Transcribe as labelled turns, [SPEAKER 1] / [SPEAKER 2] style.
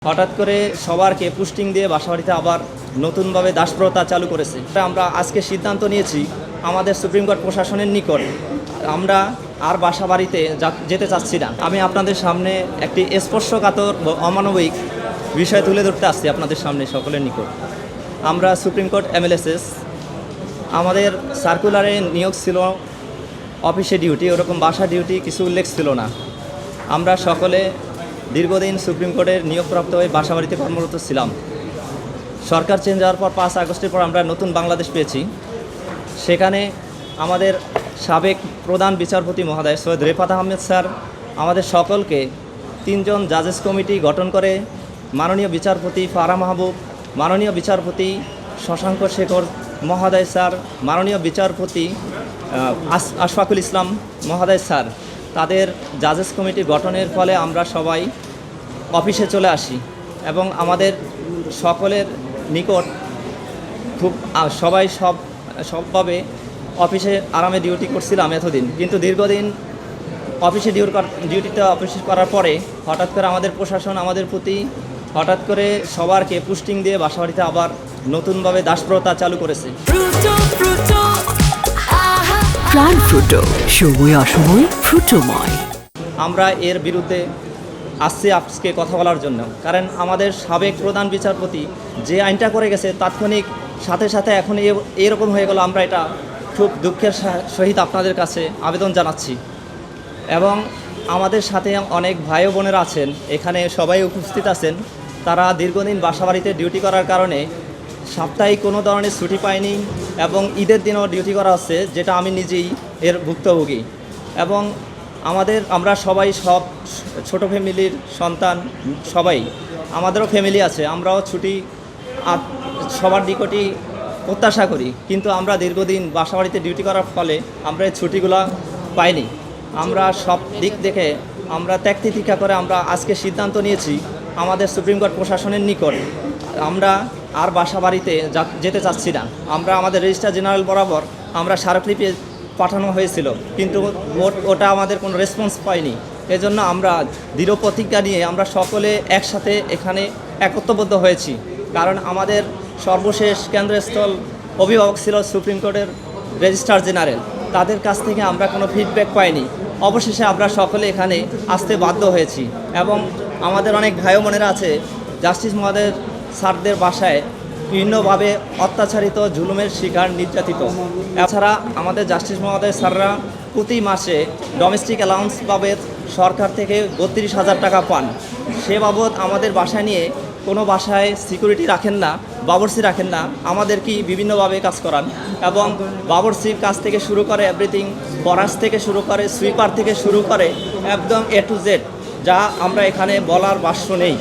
[SPEAKER 1] হঠাৎ করে সবারকে পুস্টিং দিয়ে বাসাবাড়িতে আবার নতুনভাবে দাসপ্রথা চালু করেছে। আমরা আজকে সিদ্ধান্ত নিয়েছি আমাদের সুপ্রিম কোর্ট প্রশাসনের নিকট আমরা আর বাসাবাড়িতে যেতে চাচ্ছি না। আমি আপনাদের সামনে একটি স্পর্শকাতর অমানবিক বিষয় তুলে ধরতে আসছি আপনাদের সামনে সকলের নিকট। আমরা সুপ্রিম কোর্ট এমএলএসএস আমাদের সার্কুলারে নিয়োগ ছিল অফিসে ডিউটি, ওরকম বাসা ডিউটি কিছু উল্লেখ ছিল না। আমরা সকলে দীর্ঘদিন সুপ্রিম কোর্টের নিয়োগপ্রাপ্ত হয়ে বাসাবাড়িতে কর্মরত ছিলাম। সরকার চেঞ্জ হওয়ার পর 5 আগস্টের পর আমরা নতুন বাংলাদেশ পেয়েছি। সেখানে আমাদের সাবেক প্রধান বিচারপতি মহোদয় সৈয়দ রেফাত আহমেদ স্যার আমাদের সকলকে 3 জন জাজেস কমিটি গঠন করে মাননীয় বিচারপতি ফারাহ মাহবুব, মাননীয় বিচারপতি শশাঙ্ক শেখর মহোদয় স্যার, মাননীয় বিচারপতি আশফাকুল ইসলাম মহোদয় স্যার, তাদের জাজেস কমিটি গঠনের ফলে আমরা সবাই অফিসে চলে আসি এবং আমাদের সকলের নিকট খুব সবাই সবভাবে অফিসে আরামে ডিউটি করছিলাম এতদিন। কিন্তু দীর্ঘদিন অফিসে ডিউটিতে অফিস করার পরে হঠাৎ করে আমাদের প্রশাসন আমাদের প্রতি হঠাৎ করে সবারকে পুস্টিং দিয়ে বাসাবাড়িতে আবার নতুনভাবে দাসপ্রথা চালু করেছে।
[SPEAKER 2] প্রাণ ফ্রুটো, সময় অসময় ফ্রুটোময়।
[SPEAKER 1] আমরা এর বিরুদ্ধে আসছি আজকে কথা বলার জন্য, কারণ আমাদের সাবেক প্রধান বিচারপতি যে আইনটা করে গেছে তাৎক্ষণিক সাথে সাথে এখন এরকম হয়ে গেল। আমরা এটা খুব দুঃখের সহিত আপনাদের কাছে আবেদন জানাচ্ছি এবং আমাদের সাথে অনেক ভাই বোনেরা আছেন, এখানে সবাই উপস্থিত আছেন। তারা দীর্ঘদিন বাসাবাড়িতে ডিউটি করার কারণে সাপ্তাহিক কোনো ধরনের ছুটি পায়নি এবং ঈদের দিনও ডিউটি করা হচ্ছে, যেটা আমি নিজেই এর ভুক্তভোগী। এবং আমরা সবাই সব ছোট ফ্যামিলির সন্তান, সবাই আমাদেরও ফ্যামিলি আছে, আমরাও ছুটি সবার নিকটই প্রত্যাশা করি। কিন্তু আমরা দীর্ঘদিন বাসাবাড়িতে ডিউটি করার ফলে আমরা এই ছুটিগুলো পাইনি। আমরা সব দিক দেখে আমরা ত্যাগ তিতিক্ষা করে আমরা আজকে সিদ্ধান্ত নিয়েছি আমাদের সুপ্রিম কোর্ট প্রশাসনের নিকট আমরা আর বাসাবাড়িতে যেতে চাচ্ছি না। আমরা আমাদের রেজিস্ট্রার জেনারেল বরাবর আমরা স্মারকলিপি পাঠানো হয়েছিল, কিন্তু ওটা আমাদের কোনো রেসপন্স পাইনি। এজন্য আমরা দৃঢ় প্রতিজ্ঞা নিয়ে আমরা সকলে একসাথে এখানে একত্রবদ্ধ হয়েছি, কারণ আমাদের সর্বশেষ কেন্দ্রস্থল অভিভাবক ছিল সুপ্রিম কোর্টের রেজিস্ট্রার জেনারেল। তাদের কাছ থেকে আমরা কোনো ফিডব্যাক পাইনি। অবশেষে আমরা সকলে এখানে আসতে বাধ্য হয়েছি এবং আমাদের অনেক ভাই বোনেরা আছে জাস্টিস মহোদয়ের স্যারদের বাসায় বিভিন্নভাবে অত্যাচারিত, জুলুমের শিকার, নির্যাতিত। এছাড়া আমাদের জাস্টিস মহোদয় স্যাররা প্রতি মাসে ডোমেস্টিক অ্যালাউন্স বাবদ সরকার থেকে 32,000 টাকা পান। সে বাবদ আমাদের বাসায় নিয়ে কোনো বাসায় সিকিউরিটি রাখেন না, বাবরসি রাখেন না, আমাদেরকে বিভিন্নভাবে কাজ করান এবং বাবরসির কাজ থেকে শুরু করে এভরিথিং, বরাস থেকে শুরু করে সুইপার থেকে শুরু করে একদম A to Z, যা আমরা এখানে বলার ভাষ্য নেই।